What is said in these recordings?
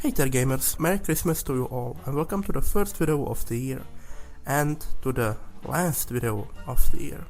Hey there gamers, Merry Christmas to you all and welcome to the first video of the year and to the last video of the year.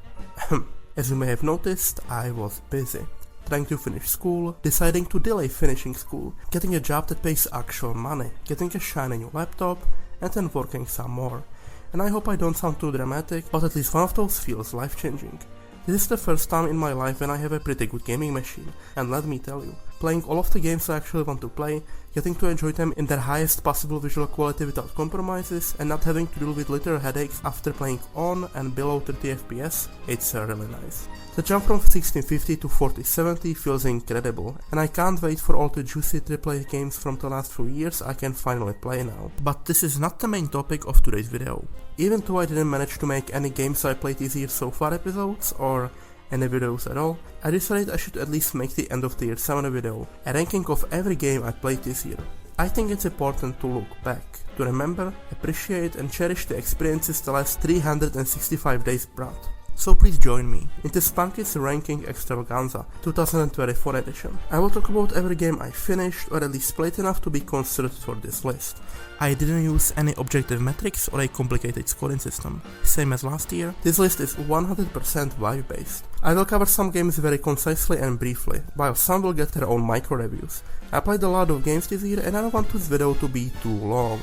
As you may have noticed, I was busy. Trying to finish school, deciding to delay finishing school, getting a job that pays actual money, getting a shiny new laptop, and then working some more. And I hope I don't sound too dramatic, but at least one of those feels life-changing. This is the first time in my life when I have a pretty good gaming machine, and let me tell you, playing all of the games I actually want to play, getting to enjoy them in their highest possible visual quality without compromises, and not having to deal with literal headaches after playing on and below 30 FPS, it's really nice. The jump from 1650 to 4070 feels incredible, and I can't wait for all the juicy AAA games from the last few years I can finally play now. But this is not the main topic of today's video. Even though I didn't manage to make any games I played this year so far episodes, or any videos at all, I decided I should at least make the end of the year summary video, a ranking of every game I played this year. I think it's important to look back, to remember, appreciate and cherish the experiences the last 365 days brought. So please join me in this Spunky's Ranking Extravaganza 2024 edition. I will talk about every game I finished or at least played enough to be considered for this list. I didn't use any objective metrics or a complicated scoring system. Same as last year, this list is 100% vibe based. I will cover some games very concisely and briefly, while some will get their own micro reviews. I played a lot of games this year and I don't want this video to be too long.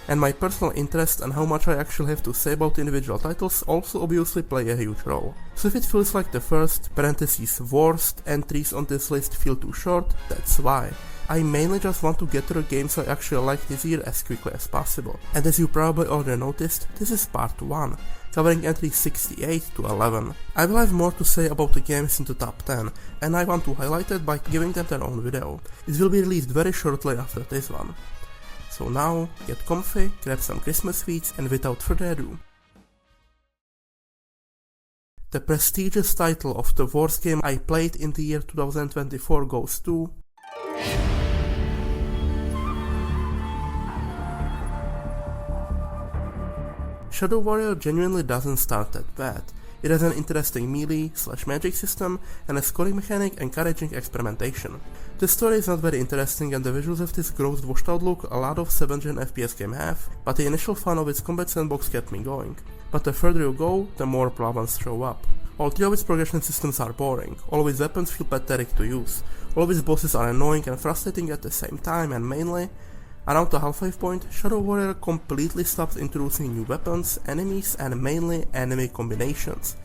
And my personal interest and how much I actually have to say about individual titles also obviously play a huge role. So if it feels like the first, parentheses worst entries on this list feel too short, that's why. I mainly just want to get to the games I actually like this year as quickly as possible. And as you probably already noticed, this is part 1, covering entries 68 to 11. I will have more to say about the games in the top 10, and I want to highlight it by giving them their own video. It will be released very shortly after this one. So now, get comfy, grab some Christmas sweets, and without further ado. The prestigious title of the worst game I played in the year 2024 goes to... Shadow Warrior genuinely doesn't start that bad. It has an interesting melee/magic system and a scoring mechanic encouraging experimentation. The story is not very interesting and the visuals have this gross washed out look a lot of 7th gen FPS game have, but the initial fun of its combat sandbox kept me going. But the further you go, the more problems show up. All 3 of its progression systems are boring, all of its weapons feel pathetic to use, all of its bosses are annoying and frustrating at the same time, and mainly, around the halfway point, Shadow Warrior completely stops introducing new weapons, enemies and mainly enemy combinations.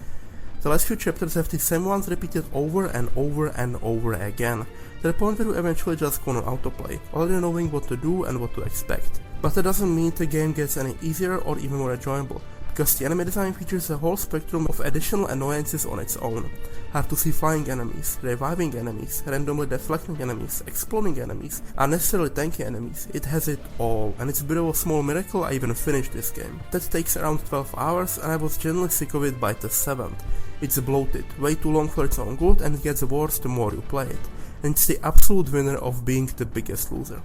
The last few chapters have the same ones repeated over and over and over again, to the point where you eventually just go on autoplay, already knowing what to do and what to expect. But that doesn't mean the game gets any easier or even more enjoyable, because the enemy design features a whole spectrum of additional annoyances on its own. Hard to see flying enemies, reviving enemies, randomly deflecting enemies, exploding enemies, unnecessarily tanky enemies. It has it all, and it's a bit of a small miracle I even finished this game. That takes around 12 hours and I was genuinely sick of it by the 7th. It's bloated, way too long for its own good, and it gets worse the more you play it. And it's the absolute winner of being the biggest loser.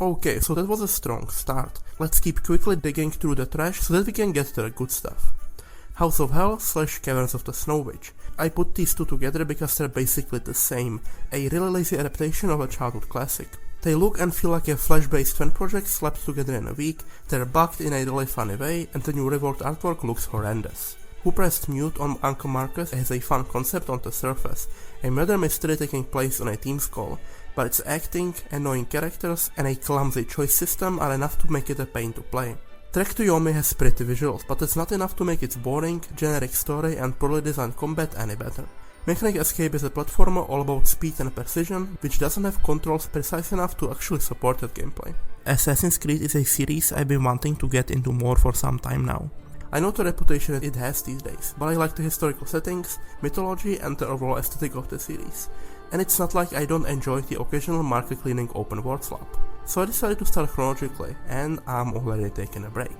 Okay, so that was a strong start. Let's keep quickly digging through the trash so that we can get to the good stuff. House of Hell / Caverns of the Snow Witch. I put these two together because they're basically the same, a really lazy adaptation of a childhood classic. They look and feel like a flash-based fan project slapped together in a week, they're bugged in a really funny way, and the new reworked artwork looks horrendous. Who Pressed Mute on Uncle Marcus has a fun concept on the surface, a murder mystery taking place on a team's call, but its acting, annoying characters, and a clumsy choice system are enough to make it a pain to play. Trek to Yomi has pretty visuals, but it's not enough to make its boring, generic story and poorly designed combat any better. Mechanic Escape is a platformer all about speed and precision, which doesn't have controls precise enough to actually support that gameplay. Assassin's Creed is a series I've been wanting to get into more for some time now. I know the reputation it has these days, but I like the historical settings, mythology and the overall aesthetic of the series. And it's not like I don't enjoy the occasional market cleaning open world slap. So I decided to start chronologically, and I'm already taking a break.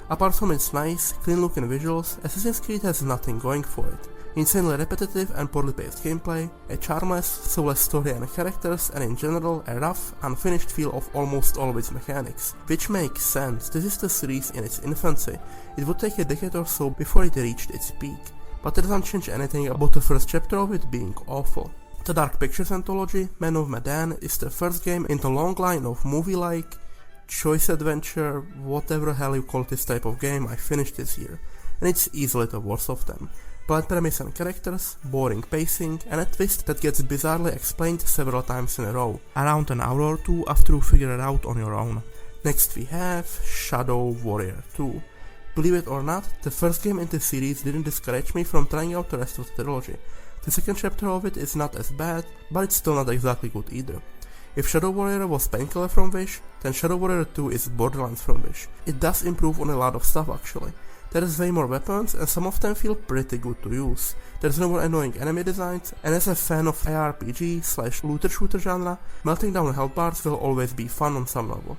Apart from its nice, clean looking visuals, Assassin's Creed has nothing going for it. Insanely repetitive and poorly paced gameplay, a charmless, soulless story and characters, and in general a rough, unfinished feel of almost all of its mechanics. Which makes sense, this is the series in its infancy. It would take a decade or so before it reached its peak, but it doesn't change anything about the first chapter of it being awful. The Dark Pictures anthology, Man of Medan, is the first game in the long line of movie-like, choice adventure, whatever the hell you call this type of game I finished this year, and it's easily the worst of them. Bland premise and characters, boring pacing, and a twist that gets bizarrely explained several times in a row, around an hour or two after you figure it out on your own. Next we have Shadow Warrior 2. Believe it or not, the first game in the series didn't discourage me from trying out the rest of the trilogy. The second chapter of it is not as bad, but it's still not exactly good either. If Shadow Warrior was Painkiller from Wish, then Shadow Warrior 2 is Borderlands from Wish. It does improve on a lot of stuff actually. There is way more weapons and some of them feel pretty good to use. There's no more annoying enemy designs, and as a fan of ARPG / looter shooter genre, melting down health bars will always be fun on some level.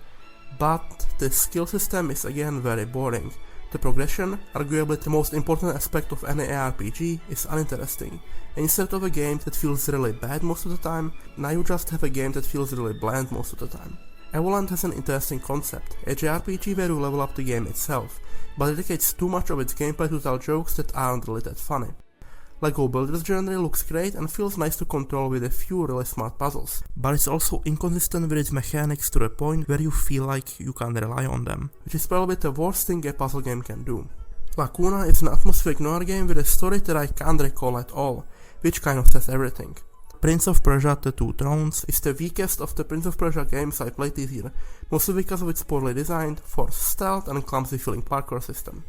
But the skill system is again very boring. The progression, arguably the most important aspect of any ARPG, is uninteresting. And instead of a game that feels really bad most of the time, now you just have a game that feels really bland most of the time. Outlands has an interesting concept, a JRPG where you level up the game itself, but it dedicates too much of its gameplay to tell jokes that aren't really that funny. LEGO Builders generally looks great and feels nice to control with a few really smart puzzles, but it's also inconsistent with its mechanics to the point where you feel like you can't rely on them, which is probably the worst thing a puzzle game can do. Lacuna is an atmospheric noir game with a story that I can't recall at all, which kind of says everything. Prince of Persia: The Two Thrones is the weakest of the Prince of Persia games I played this year, mostly because of its poorly designed, forced stealth and clumsy feeling parkour system.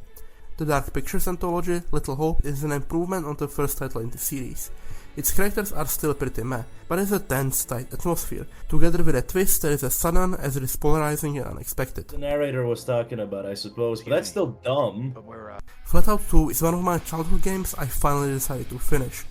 The Dark Pictures anthology, Little Hope, is an improvement on the first title in the series. Its characters are still pretty meh, but it's a tense, tight atmosphere. Together with a twist that is as sudden as it is polarizing and unexpected. The narrator was talking about, I suppose, but that's still dumb. Flatout 2 is one of my childhood games I finally decided to finish,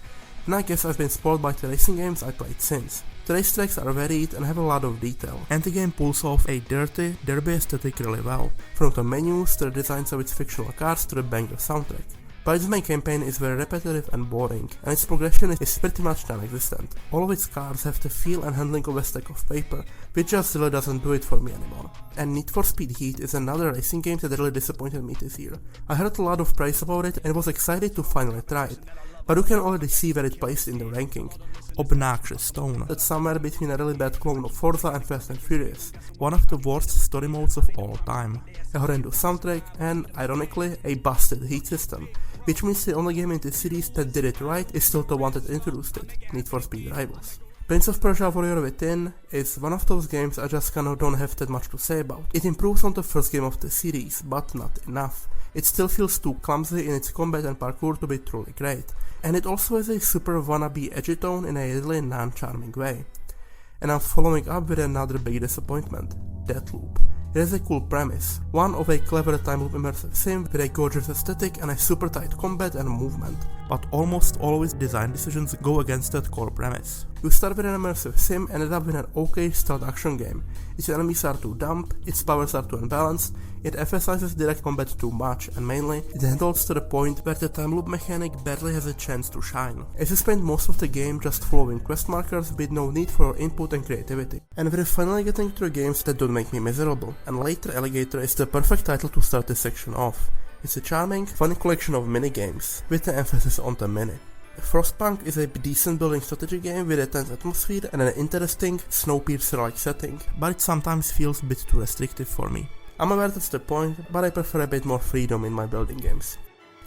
and I guess I've been spoiled by the racing games I played since. The racetracks are varied and have a lot of detail, and the game pulls off a dirty, derby aesthetic really well, from the menus to the designs of its fictional cars to the banger soundtrack. But its main campaign is very repetitive and boring, and its progression is pretty much non-existent. All of its cars have the feel and handling of a stack of paper, which just really doesn't do it for me anymore. And Need for Speed Heat is another racing game that really disappointed me this year. I heard a lot of praise about it and was excited to finally try it, but you can already see where it placed in the ranking. Obnoxious Stone. That's somewhere between a really bad clone of Forza and Fast and Furious. One of the worst story modes of all time. A horrendous soundtrack and, ironically, a busted heat system. Which means the only game in this series that did it right is still the one that introduced it, Need for Speed Rivals. Prince of Persia: Warrior Within is one of those games I just kinda don't have that much to say about. It improves on the first game of the series, but not enough. It still feels too clumsy in its combat and parkour to be truly great, and it also has a super wannabe edgy tone in a really non-charming way. And I'm following up with another big disappointment, Deathloop. It has a cool premise, one of a clever time loop immersive sim with a gorgeous aesthetic and a super tight combat and movement, but almost always design decisions go against that core premise. You start with an immersive sim and end up with an okay stealth action game. Its enemies are too dumb, its powers are too unbalanced, it emphasizes direct combat too much, and mainly, it handles to the point where the time loop mechanic barely has a chance to shine, as you spend most of the game just following quest markers with no need for input and creativity. And we're finally getting to the games that don't make me miserable, and later Alligator is the perfect title to start this section off. It's a charming, funny collection of mini-games, with the emphasis on the mini. Frostpunk is a decent building strategy game with a tense atmosphere and an interesting, Snowpiercer-like setting, but it sometimes feels a bit too restrictive for me. I'm aware that's the point, but I prefer a bit more freedom in my building games.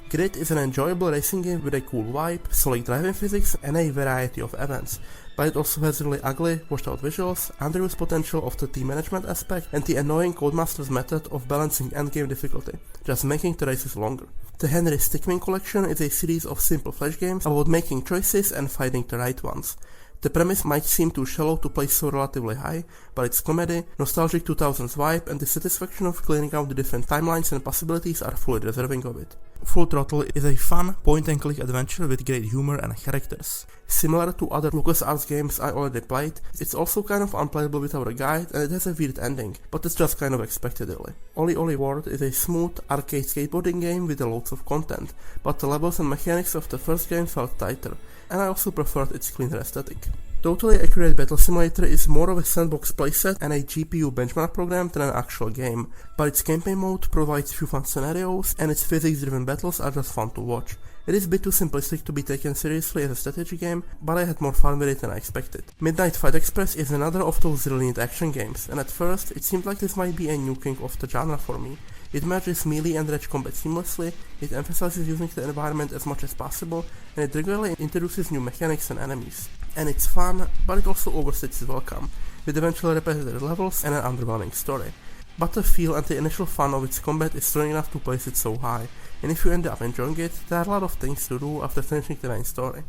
Grid is an enjoyable racing game with a cool vibe, solid driving physics and a variety of events, but it also has really ugly, washed out visuals, underused potential of the team management aspect and the annoying Codemaster's method of balancing endgame difficulty, just making the races longer. The Henry Stickmin collection is a series of simple flash games about making choices and finding the right ones. The premise might seem too shallow to place so relatively high, but its comedy, nostalgic 2000s vibe and the satisfaction of clearing out the different timelines and possibilities are fully deserving of it. Full Throttle is a fun, point-and-click adventure with great humor and characters. Similar to other LucasArts games I already played, it's also kind of unplayable without a guide and it has a weird ending, but it's just kind of expected really. Oli Oli World is a smooth, arcade skateboarding game with loads of content, but the levels and mechanics of the first game felt tighter, and I also preferred its cleaner aesthetic. Totally Accurate Battle Simulator is more of a sandbox playset and a GPU benchmark program than an actual game, but its campaign mode provides few fun scenarios and its physics-driven battles are just fun to watch. It is a bit too simplistic to be taken seriously as a strategy game, but I had more fun with it than I expected. Midnight Fight Express is another of those really neat action games, and at first it seemed like this might be a new king of the genre for me. It merges melee and range combat seamlessly, it emphasizes using the environment as much as possible, and it regularly introduces new mechanics and enemies. And it's fun, but it also overstays its welcome, with eventually repetitive levels and an underwhelming story. But the feel and the initial fun of its combat is strong enough to place it so high, and if you end up enjoying it, there are a lot of things to do after finishing the main story.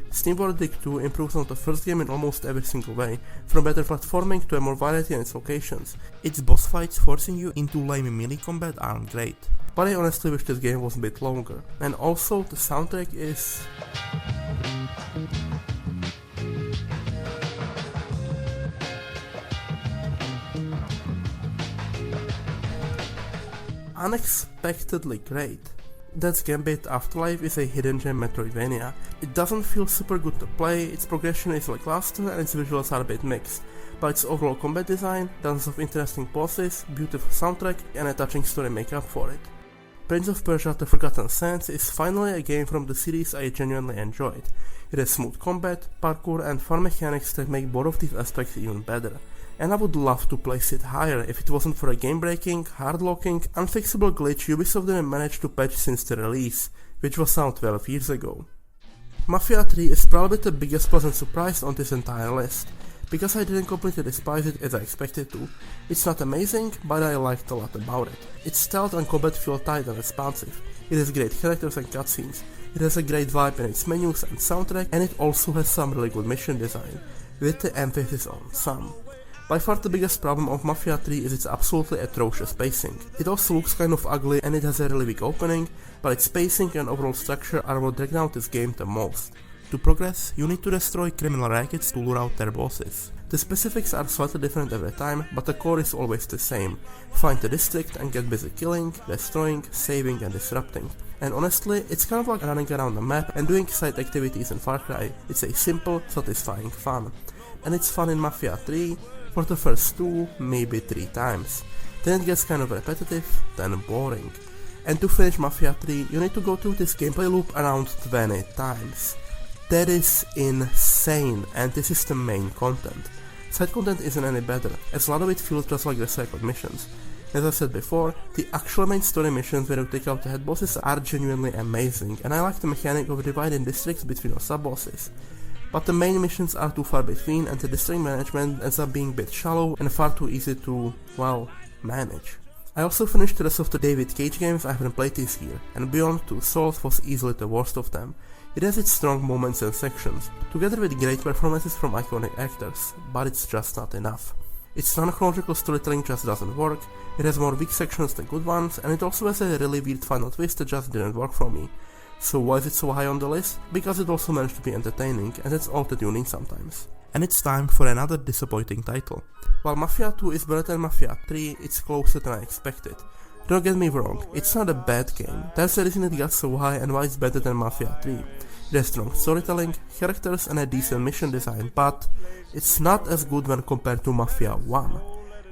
Steam Verdict 2 improves on the first game in almost every single way, from better platforming to a more variety in its locations. Its boss fights forcing you into lame melee combat aren't great, but I honestly wish this game was a bit longer, and also the soundtrack is... unexpectedly great. That's Gambit Afterlife is a hidden gem Metroidvania. It doesn't feel super good to play, its progression is lackluster and its visuals are a bit mixed, but its overall combat design, tons of interesting bosses, beautiful soundtrack and a touching story make up for it. Prince of Persia: The Forgotten Sands is finally a game from the series I genuinely enjoyed. It has smooth combat, parkour and fun mechanics that make both of these aspects even better. And I would love to place it higher if it wasn't for a game-breaking, hard-locking, unfixable glitch Ubisoft didn't manage to patch since the release, which was out 12 years ago. Mafia 3 is probably the biggest pleasant surprise on this entire list, because I didn't completely despise it as I expected to. It's not amazing, but I liked a lot about it. Its stealth and combat feel tight and responsive, it has great characters and cutscenes, it has a great vibe in its menus and soundtrack, and it also has some really good mission design, with the emphasis on some. By far the biggest problem of Mafia 3 is its absolutely atrocious pacing. It also looks kind of ugly and it has a really weak opening, but its pacing and overall structure are what drag down this game the most. To progress, you need to destroy criminal rackets to lure out their bosses. The specifics are slightly different every time, but the core is always the same. Find the district and get busy killing, destroying, saving and disrupting. And honestly, it's kind of like running around the map and doing side activities in Far Cry. It's a simple, satisfying fun. And it's fun in Mafia 3, for the first 2, maybe 3 times. Then it gets kind of repetitive, then boring. And to finish Mafia 3, you need to go through this gameplay loop around 20 times. That is insane, and this is the main content. Side content isn't any better, as a lot of it feels just like recycled missions. As I said before, the actual main story missions where you take out the head bosses are genuinely amazing, and I like the mechanic of dividing districts between your sub-bosses. But the main missions are too far between and the district management ends up being a bit shallow and far too easy to, well, manage. I also finished the rest of the David Cage games I haven't played this year, and Beyond Two Souls was easily the worst of them. It has its strong moments and sections, together with great performances from iconic actors, but it's just not enough. Its non-chronological storytelling just doesn't work, it has more weak sections than good ones, and it also has a really weird final twist that just didn't work for me. So why is it so high on the list? Because it also managed to be entertaining, and that's all that you need sometimes. And it's time for another disappointing title. While Mafia 2 is better than Mafia 3, it's closer than I expected. Don't get me wrong, it's not a bad game, there's a reason it got so high and why it's better than Mafia 3. It has strong storytelling, characters and a decent mission design, but it's not as good when compared to Mafia 1.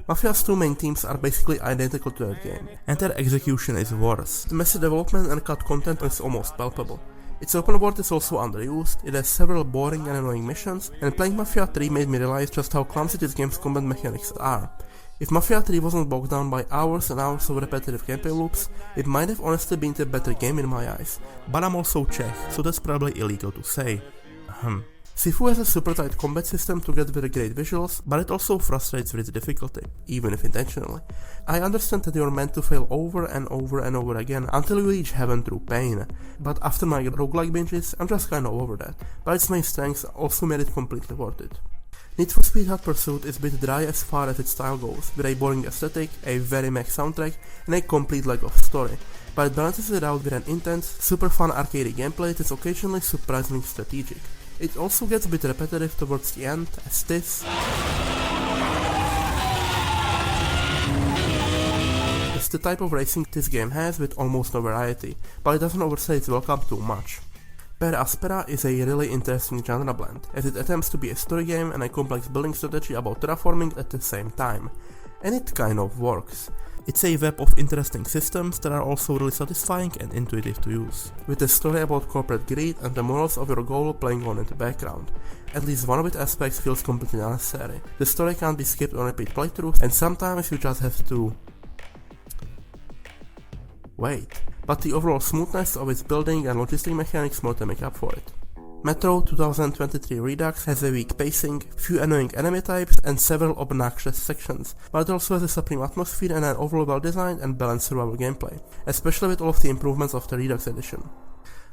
Mafia's 2 main themes are basically identical to that game, and their execution is worse. The messy development and cut content is almost palpable. Its open world is also underused, it has several boring and annoying missions, and playing Mafia 3 made me realize just how clumsy this game's combat mechanics are. If Mafia 3 wasn't bogged down by hours and hours of repetitive gameplay loops, it might have honestly been a better game in my eyes. But I'm also Czech, so that's probably illegal to say. Sifu has a super tight combat system together with great visuals, but it also frustrates with its difficulty, even if intentionally. I understand that you're meant to fail over and over and over again until you reach heaven through pain, but after my roguelike binges, I'm just kinda over that, but its main strengths also made it completely worth it. Need for Speed Hot Pursuit is a bit dry as far as its style goes, with a boring aesthetic, a very mech soundtrack, and a complete lack of story, but it balances it out with an intense, super fun arcade gameplay that's occasionally surprisingly strategic. It also gets a bit repetitive towards the end, as this is the type of racing this game has with almost no variety, but it doesn't overstay its welcome too much. Per Aspera is a really interesting genre blend, as it attempts to be a story game and a complex building strategy about terraforming at the same time. And it kind of works. It's a web of interesting systems that are also really satisfying and intuitive to use, with a story about corporate greed and the morals of your goal playing on in the background. At least one of its aspects feels completely unnecessary. The story can't be skipped on repeat playthroughs, and sometimes you just have to wait. But the overall smoothness of its building and logistic mechanics more than make up for it. Metro 2023 Redux has a weak pacing, few annoying enemy types, and several obnoxious sections, but it also has a supreme atmosphere and an overall well-designed and balanced survival gameplay, especially with all of the improvements of the Redux edition.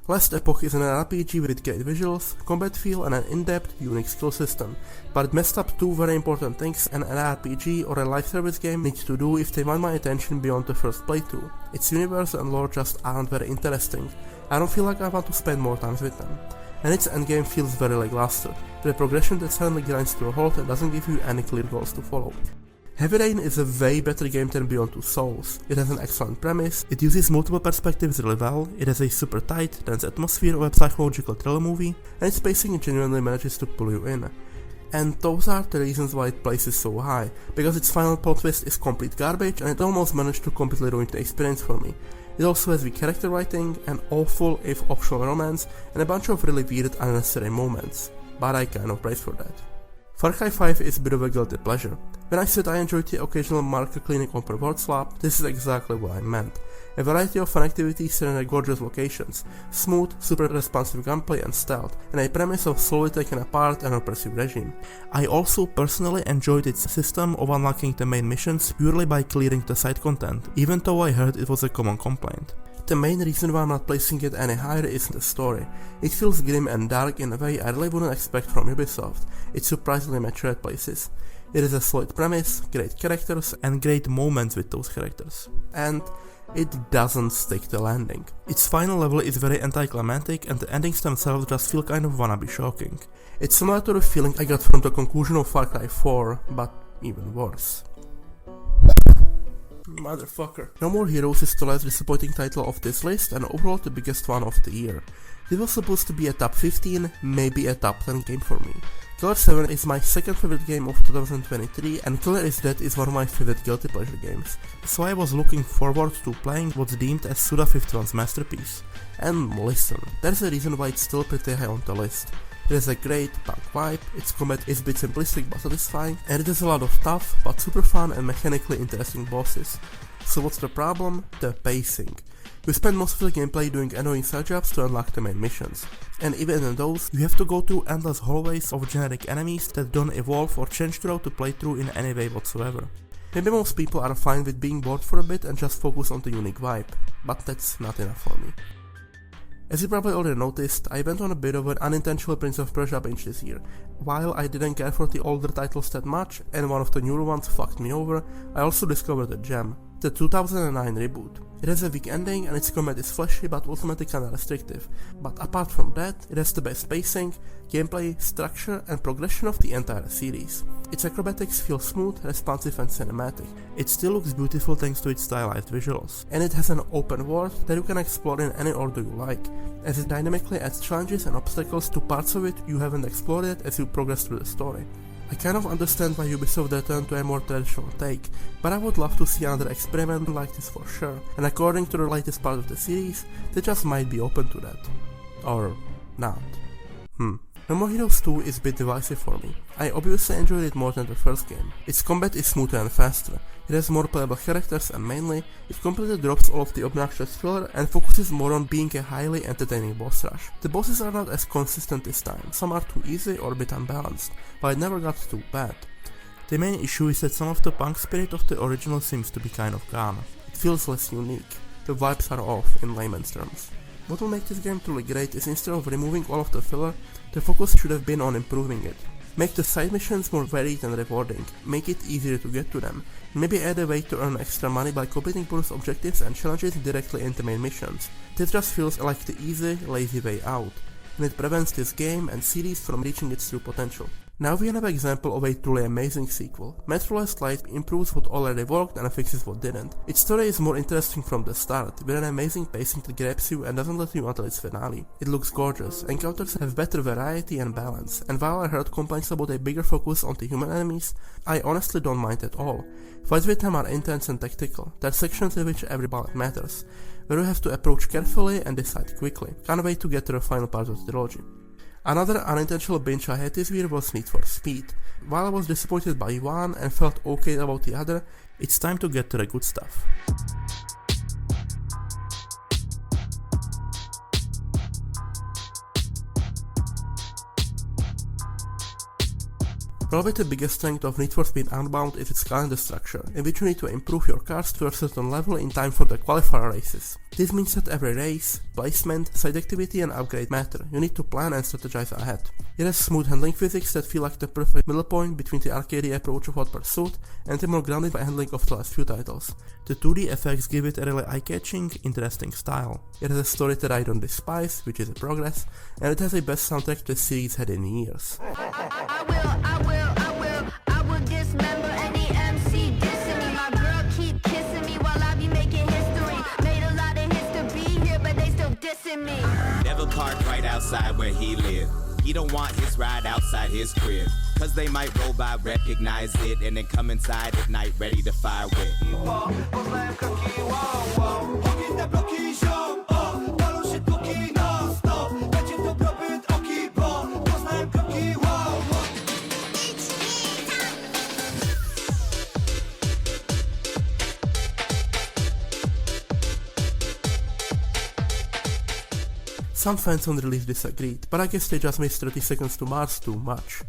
Last Epoch is an RPG with great visuals, combat feel, and an in-depth, unique skill system, but it messed up two very important things an RPG or a live service game needs to do if they want my attention beyond the first playthrough. Its universe and lore just aren't very interesting. I don't feel like I want to spend more time with them. And its endgame feels very lackluster, with a progression that suddenly grinds to a halt and doesn't give you any clear goals to follow. Heavy Rain is a way better game than Beyond Two Souls. It has an excellent premise, it uses multiple perspectives really well, it has a super tight, dense atmosphere of a psychological thriller movie, and its pacing genuinely manages to pull you in. And those are the reasons why it places so high, because its final plot twist is complete garbage and it almost managed to completely ruin the experience for me. It also has weak character writing, an awful if optional romance, and a bunch of really weird unnecessary moments, but I kind of praise for that. Far Cry 5 is a bit of a guilty pleasure. When I said I enjoyed the occasional marker cleaning on per word slap, this is exactly what I meant. A variety of fun activities set in gorgeous locations, smooth, super responsive gunplay and stealth, and a premise of slowly taken apart and oppressive regime. I also personally enjoyed its system of unlocking the main missions purely by clearing the side content, even though I heard it was a common complaint. The main reason why I'm not placing it any higher is the story. It feels grim and dark in a way I really wouldn't expect from Ubisoft. It's surprisingly mature at places. It is a solid premise, great characters, and great moments with those characters. And it doesn't stick the landing. Its final level is very anticlimactic and the endings themselves just feel kind of wannabe shocking. It's similar to the feeling I got from the conclusion of Far Cry 4, but even worse. Motherfucker. No More Heroes is the last disappointing title of this list and overall the biggest one of the year. This was supposed to be a top 15, maybe a top 10 game for me. Killer 7 is my second favorite game of 2023 and Killer is Dead is one of my favorite guilty pleasure games. So I was looking forward to playing what's deemed as Suda51's masterpiece. And listen, there's a reason why it's still pretty high on the list. It has a great punk vibe, its combat is a bit simplistic but satisfying, and it has a lot of tough but super fun and mechanically interesting bosses. So what's the problem? The pacing. You spend most of the gameplay doing annoying side jobs to unlock the main missions. And even in those, you have to go through endless hallways of generic enemies that don't evolve or change throughout the playthrough in any way whatsoever. Maybe most people are fine with being bored for a bit and just focus on the unique vibe, but that's not enough for me. As you probably already noticed, I went on a bit of an unintentional Prince of Persia binge this year. While I didn't care for the older titles that much, and one of the newer ones fucked me over, I also discovered a gem, the 2009 reboot. It has a weak ending and its combat is flashy but ultimately kinda restrictive, but apart from that, it has the best pacing, gameplay, structure and progression of the entire series. Its acrobatics feel smooth, responsive and cinematic. It still looks beautiful thanks to its stylized visuals, and it has an open world that you can explore in any order you like, as it dynamically adds challenges and obstacles to parts of it you haven't explored yet as you progress through the story. I kind of understand why Ubisoft returned to a more traditional take, but I would love to see another experiment like this for sure, and according to the latest part of the series, they just might be open to that. Or not. No More Heroes 2 is a bit divisive for me. I obviously enjoyed it more than the first game. Its combat is smoother and faster, it has more playable characters and mainly, it completely drops all of the obnoxious filler and focuses more on being a highly entertaining boss rush. The bosses are not as consistent this time, some are too easy or a bit unbalanced, but it never got too bad. The main issue is that some of the punk spirit of the original seems to be kind of gone. It feels less unique, the vibes are off in layman's terms. What will make this game truly great is instead of removing all of the filler, the focus should have been on improving it. Make the side missions more varied and rewarding, make it easier to get to them, maybe add a way to earn extra money by completing bonus objectives and challenges directly into main missions. This just feels like the easy, lazy way out, and it prevents this game and series from reaching its true potential. Now we have an example of a truly amazing sequel. Metro Last Light improves what already worked and fixes what didn't. Its story is more interesting from the start, with an amazing pacing that grabs you and doesn't let you until its finale. It looks gorgeous, encounters have better variety and balance, and while I heard complaints about a bigger focus on the human enemies, I honestly don't mind at all. Fights with them are intense and tactical. There are sections in which every bullet matters, where you have to approach carefully and decide quickly. Can't wait to get to the final part of the trilogy. Another unintentional binge I had this year was Need for Speed. While I was disappointed by one and felt okay about the other, it's time to get to the good stuff. Probably the biggest strength of Need for Speed Unbound is its calendar structure, in which you need to improve your cars to a certain level in time for the qualifier races. This means that every race, placement, side activity and upgrade matter. You need to plan and strategize ahead. It has smooth handling physics that feel like the perfect middle point between the arcadey approach of Hot Pursuit and the more grounded handling of the last few titles. The 2D effects give it a really eye-catching, interesting style. It has a story that I don't despise, which is a progress, and it has the best soundtrack the series had in years. I will dismember any MC dissing me. My girl keep kissing me while I be making history. Made a lot of hits to be here, but they still dissing me. Devil parked right outside where he lived. He don't want his ride outside his crib, cause they might roll by, recognize it, and then come inside at night ready to fire with. Some fans on release disagreed, but I guess they just missed 30 Seconds to Mars too much.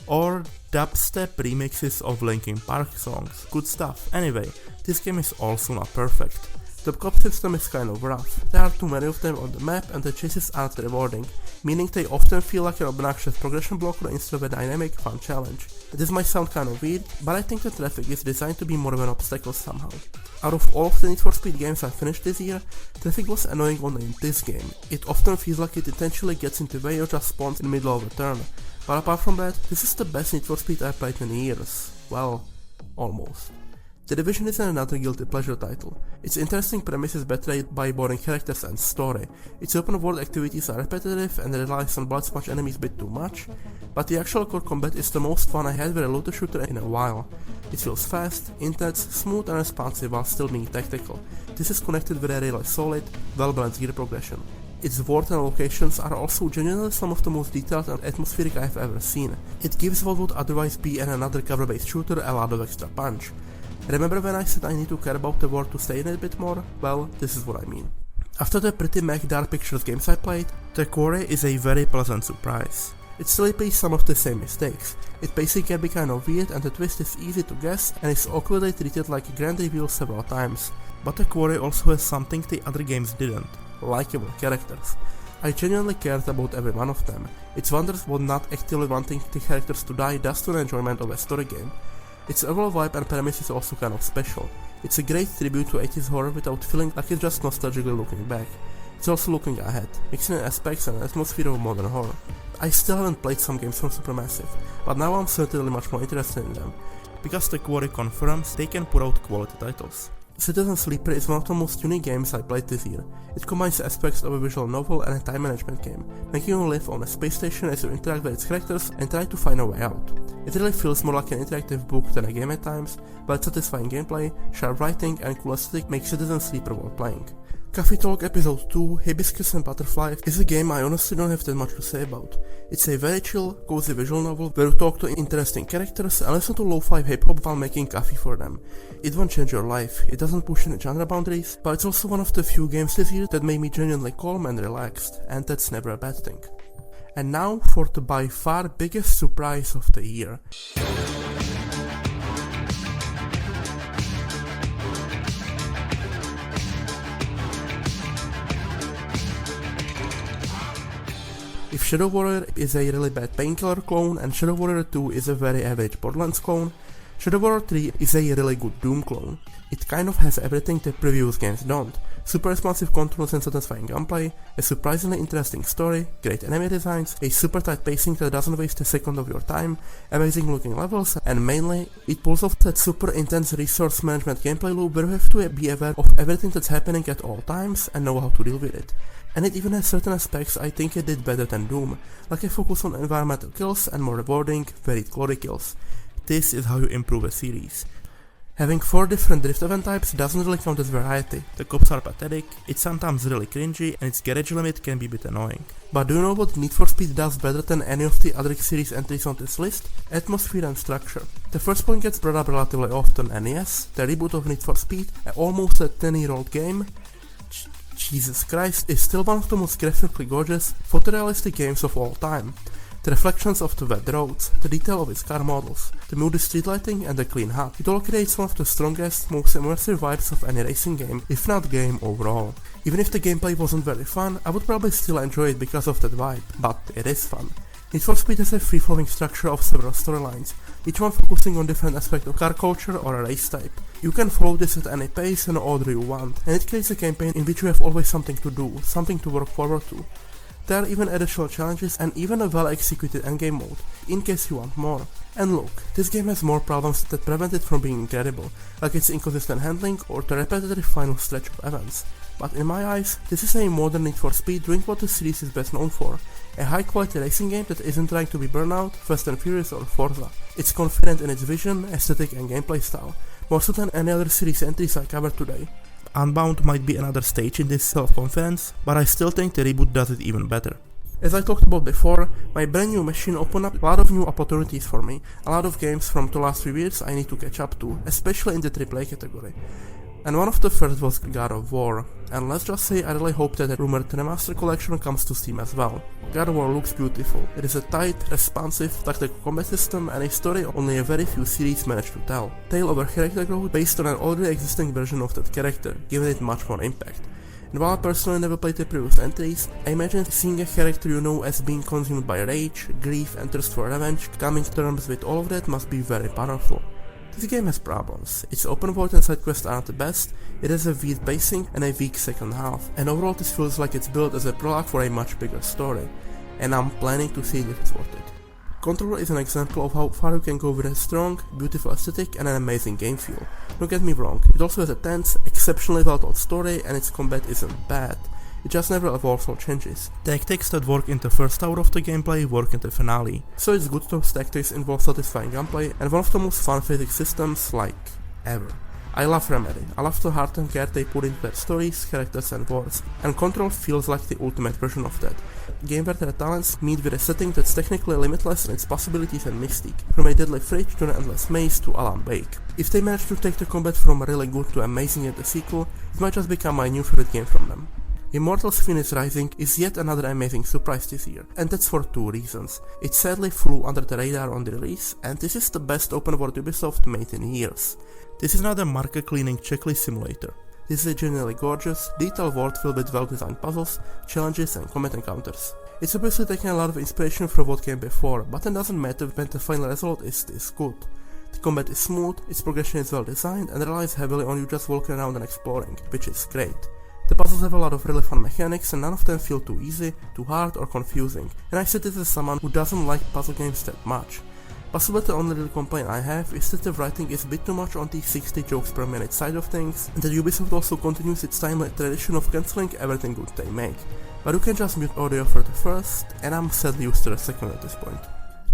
Or dubstep remixes of Linkin Park songs. Good stuff. Anyway, this game is also not perfect. The cop system is kind of rough. There are too many of them on the map and the chases aren't rewarding, meaning they often feel like an obnoxious progression blocker instead of a dynamic, fun challenge. This might sound kind of weird, but I think the traffic is designed to be more of an obstacle somehow. Out of all of the Need for Speed games I finished this year, traffic was annoying only in this game. It often feels like it intentionally gets in the way or just spawns in the middle of a turn. But apart from that, this is the best Need for Speed I've played in years. Well, almost. The Division is another guilty pleasure title. Its interesting premise is betrayed by boring characters and story. Its open world activities are repetitive and relies on blood splash enemies a bit too much, but the actual core combat is the most fun I had with a looter shooter in a while. It feels fast, intense, smooth and responsive while still being tactical. This is connected with a really solid, well-balanced gear progression. Its world and locations are also genuinely some of the most detailed and atmospheric I have ever seen. It gives what would otherwise be another cover-based shooter a lot of extra punch. Remember when I said I need to care about the world to stay in it a bit more? Well, this is what I mean. After the pretty mech Dark Pictures games I played, The Quarry is a very pleasant surprise. It still repeats some of the same mistakes. Its pacing can be kind of weird and the twist is easy to guess and is awkwardly treated like a grand reveal several times. But The Quarry also has something the other games didn't. Likeable characters. I genuinely cared about every one of them. It's wonders what not actively wanting the characters to die does to the enjoyment of a story game. Its overall vibe and premise is also kind of special. It's a great tribute to 80s horror without feeling like it's just nostalgically looking back. It's also looking ahead, mixing in aspects and atmosphere of modern horror. I still haven't played some games from Supermassive, but now I'm certainly much more interested in them, because The Quarry confirms they can put out quality titles. Citizen Sleeper is one of the most unique games I played this year. It combines aspects of a visual novel and a time management game, making you live on a space station as you interact with its characters and try to find a way out. It really feels more like an interactive book than a game at times, but satisfying gameplay, sharp writing and cool aesthetic make Citizen Sleeper worth playing. Coffee Talk Episode 2, Hibiscus and Butterfly, is a game I honestly don't have that much to say about. It's a very chill, cozy visual novel where you talk to interesting characters and listen to lo-fi hip-hop while making coffee for them. It won't change your life, it doesn't push any genre boundaries, but it's also one of the few games this year that made me genuinely calm and relaxed, and that's never a bad thing. And now for the by far biggest surprise of the year. If Shadow Warrior is a really bad Painkiller clone and Shadow Warrior 2 is a very average Borderlands clone, Shadow Warrior 3 is a really good Doom clone. It kind of has everything the previous games don't. Super responsive controls and satisfying gameplay, a surprisingly interesting story, great enemy designs, a super tight pacing that doesn't waste a second of your time, amazing looking levels, and mainly, it pulls off that super intense resource management gameplay loop where you have to be aware of everything that's happening at all times and know how to deal with it. And it even has certain aspects I think it did better than Doom, like a focus on environmental kills and more rewarding, varied glory kills. This is how you improve a series. Having 4 different drift event types doesn't really count as variety. The cops are pathetic, it's sometimes really cringy, and its garage limit can be a bit annoying. But do you know what Need for Speed does better than any of the other series entries on this list? Atmosphere and structure. The first point gets brought up relatively often, and yes, the reboot of Need for Speed, almost a 10-year-old game, Jesus Christ, is still one of the most graphically gorgeous, photorealistic games of all time. The reflections of the wet roads, the detail of its car models, the moody street lighting and the clean HUD, it all creates one of the strongest, most immersive vibes of any racing game, if not game overall. Even if the gameplay wasn't very fun, I would probably still enjoy it because of that vibe, but it is fun. Need for Speed has a free-flowing structure of several storylines, each one focusing on different aspects of car culture or a race type. You can follow this at any pace and order you want, and it creates a campaign in which you have always something to do, something to work forward to. There are even additional challenges and even a well-executed endgame mode, in case you want more. And look, this game has more problems that prevent it from being incredible, like its inconsistent handling or the repetitive final stretch of events. But in my eyes, this is a modern Need for Speed doing what the series is best known for, a high-quality racing game that isn't trying to be Burnout, Fast and Furious or Forza. It's confident in its vision, aesthetic and gameplay style, more so than any other series entries I covered today. Unbound might be another stage in this self-confidence, but I still think the reboot does it even better. As I talked about before, my brand new machine opened up a lot of new opportunities for me, a lot of games from the last few years I need to catch up to, especially in the AAA category. And one of the first was God of War, and let's just say I really hope that the rumored remaster collection comes to Steam as well. God of War looks beautiful. It is a tight, responsive, tactical combat system and a story only a very few series manage to tell. Tale of a character growth based on an already existing version of that character, giving it much more impact. And while I personally never played the previous entries, I imagine seeing a character you know as being consumed by rage, grief and thirst for revenge, coming to terms with all of that must be very powerful. This game has problems. Its open world and side quests aren't the best, it has a weird pacing and a weak second half, and overall this feels like it's built as a prologue for a much bigger story, and I'm planning to see if it's worth it. Control is an example of how far you can go with a strong, beautiful aesthetic and an amazing game feel. Don't get me wrong, it also has a tense, exceptionally well told story and its combat isn't bad. It just never evolves or changes. Tactics that work in the first hour of the gameplay work in the finale, so it's good those tactics involve satisfying gameplay and one of the most fun physics systems like ever. I love Remedy, I love the heart and care they put into their stories, characters and worlds, and Control feels like the ultimate version of that. A game where their talents meet with a setting that's technically limitless in its possibilities and mystique, from a deadly fridge to an endless maze to Alan Wake. If they manage to take the combat from really good to amazing in the sequel, it might just become my new favorite game from them. Immortals Phoenix Rising is yet another amazing surprise this year, and that's for 2 reasons. It sadly flew under the radar on the release, and this is the best open world Ubisoft made in years. This is not a market cleaning checklist simulator. This is a genuinely gorgeous, detailed world filled with well-designed puzzles, challenges and combat encounters. It's obviously taking a lot of inspiration from what came before, but it doesn't matter when the final result is this good. The combat is smooth, its progression is well designed and relies heavily on you just walking around and exploring, which is great. The puzzles have a lot of really fun mechanics and none of them feel too easy, too hard or confusing, and I say this as someone who doesn't like puzzle games that much. Possibly the only real complaint I have is that the writing is a bit too much on the 60 jokes per minute side of things, and that Ubisoft also continues its timely tradition of cancelling everything good they make. But you can just mute audio for the first, and I'm sadly used to the second at this point.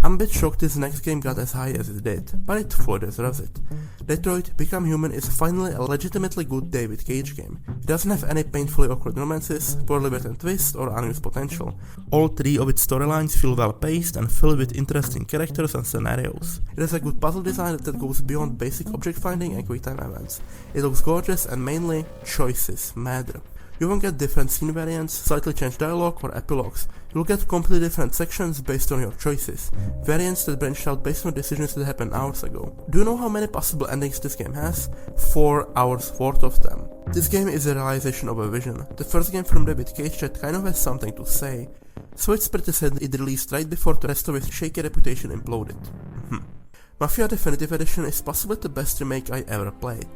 I'm a bit shocked this next game got as high as it did, but it fully deserves it. Detroit Become Human is finally a legitimately good David Cage game. It doesn't have any painfully awkward romances, poorly written twists or unused potential. All 3 of its storylines feel well paced and filled with interesting characters and scenarios. It has a good puzzle design that goes beyond basic object finding and quick time events. It looks gorgeous and mainly, choices matter. You won't get different scene variants, slightly changed dialogue or epilogues. You'll get completely different sections based on your choices. Variants that branch out based on decisions that happened hours ago. Do you know how many possible endings this game has? 4 hours worth of them. This game is a realization of a vision. The first game from David Cage that kind of has something to say. So it's pretty sad it released right before the rest of its shaky reputation imploded. Mafia Definitive Edition is possibly the best remake I ever played.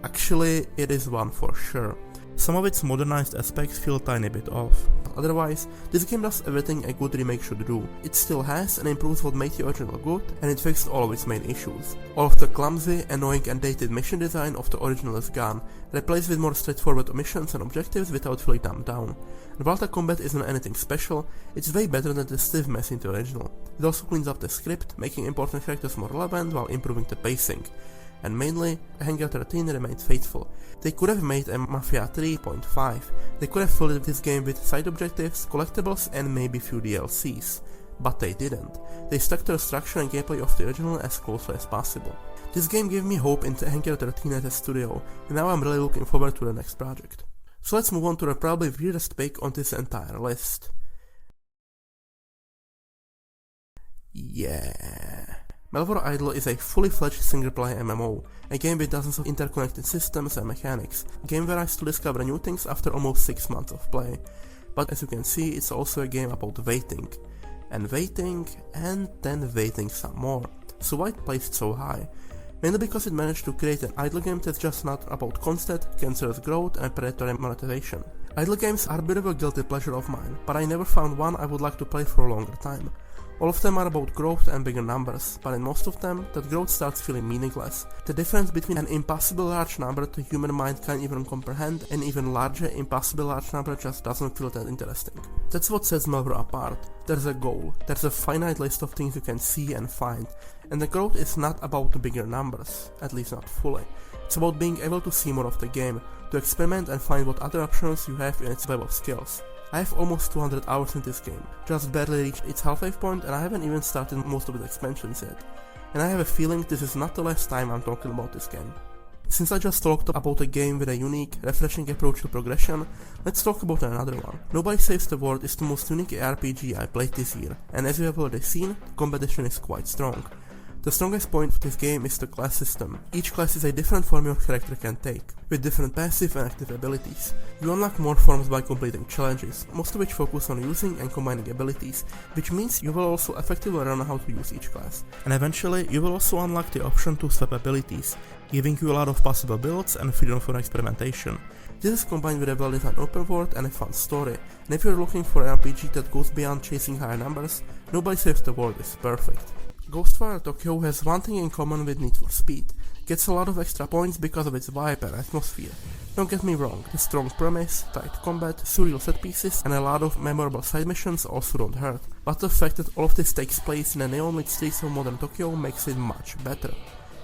Actually, it is one for sure. Some of its modernized aspects feel a tiny bit off, but otherwise, this game does everything a good remake should do. It still has and improves what made the original good, and it fixed all of its main issues. All of the clumsy, annoying and dated mission design of the original is gone, replaced with more straightforward missions and objectives without feeling dumbed down. And while the combat isn't anything special, it's way better than the stiff mess in the original. It also cleans up the script, making important characters more relevant while improving the pacing. And mainly, the Hangout routine remained faithful. They could have made a Mafia 3.5, they could have filled this game with side objectives, collectibles and maybe few DLCs. But they didn't. They stuck to the structure and gameplay of the original as closely as possible. This game gave me hope in the Hangout routine as a studio, and now I'm really looking forward to the next project. So let's move on to the probably weirdest pick on this entire list. Yeah. Melvor Idol is a fully fledged single-player MMO, a game with dozens of interconnected systems and mechanics, a game where I still discover new things after almost 6 months of play. But as you can see, it's also a game about waiting. And waiting, and then waiting some more. So why it placed so high? Mainly because it managed to create an idle game that's just not about constant, cancerous growth and predatory monetization. Idle games are a bit of a guilty pleasure of mine, but I never found one I would like to play for a longer time. All of them are about growth and bigger numbers, but in most of them, that growth starts feeling meaningless. The difference between an impossible large number the human mind can't even comprehend and even larger impossible large number just doesn't feel that interesting. That's what sets Melvor apart. There's a goal, there's a finite list of things you can see and find, and the growth is not about the bigger numbers, at least not fully. It's about being able to see more of the game, to experiment and find what other options you have in its web of skills. I have almost 200 hours in this game, just barely reached its halfway point and I haven't even started most of its expansions yet. And I have a feeling this is not the last time I'm talking about this game. Since I just talked about a game with a unique, refreshing approach to progression, let's talk about another one. Nobody Saves the World is the most unique RPG I played this year, and as you have already seen, the competition is quite strong. The strongest point of this game is the class system. Each class is a different form your character can take, with different passive and active abilities. You unlock more forms by completing challenges, most of which focus on using and combining abilities, which means you will also effectively learn how to use each class. And eventually, you will also unlock the option to swap abilities, giving you a lot of possible builds and freedom for experimentation. This is combined with a well-designed open world and a fun story, and if you're looking for an RPG that goes beyond chasing higher numbers, Nobody Saves the World is perfect. Ghostwire Tokyo has one thing in common with Need for Speed, gets a lot of extra points because of its vibe and atmosphere. Don't get me wrong, the strong premise, tight combat, surreal set pieces and a lot of memorable side missions also don't hurt, but the fact that all of this takes place in a neon-lit streets of modern Tokyo makes it much better.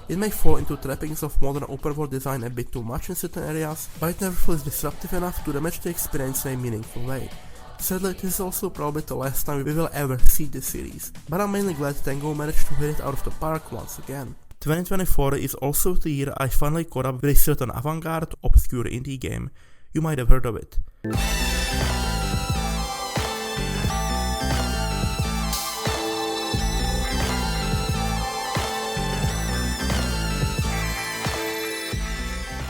It may fall into trappings of modern open world design a bit too much in certain areas, but it never feels disruptive enough to damage the experience in a meaningful way. Sadly, this is also probably the last time we will ever see this series, but I'm mainly glad Tango managed to hit it out of the park once again. 2024 is also the year I finally caught up with a certain avant-garde, obscure indie game. You might have heard of it.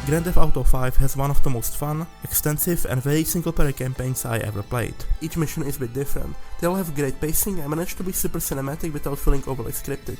Grand Theft Auto 5 has one of the most fun, extensive and very single-player campaigns I ever played. Each mission is a bit different, they all have great pacing and manage to be super cinematic without feeling overly scripted,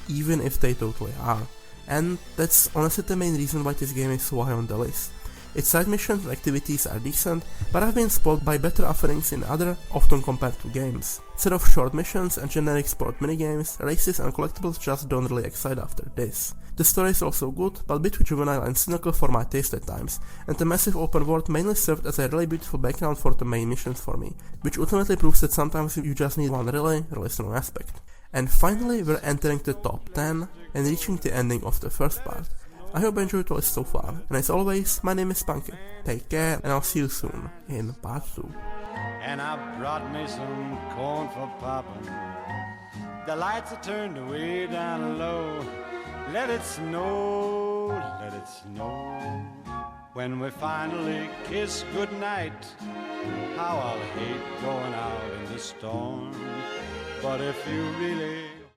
even if they totally are. And that's honestly the main reason why this game is so high on the list. Its side missions and activities are decent, but have been spoiled by better offerings in other, often compared to games. Instead of short missions and generic sport minigames, races and collectibles just don't really excite after this. The story is also good, but a bit too juvenile and cynical for my taste at times, and the massive open world mainly served as a really beautiful background for the main missions for me, which ultimately proves that sometimes you just need one really strong aspect. And finally, we're entering the top 10 and reaching the ending of the first part. I hope you enjoyed the list so far, and as always, my name is Spunky. Take care, and I'll see you soon in part 2. And I brought me some corn for popping. The lights are turned way down low. Let it snow, let it snow. When we finally kiss goodnight, how I'll hate going out in the storm. But if you really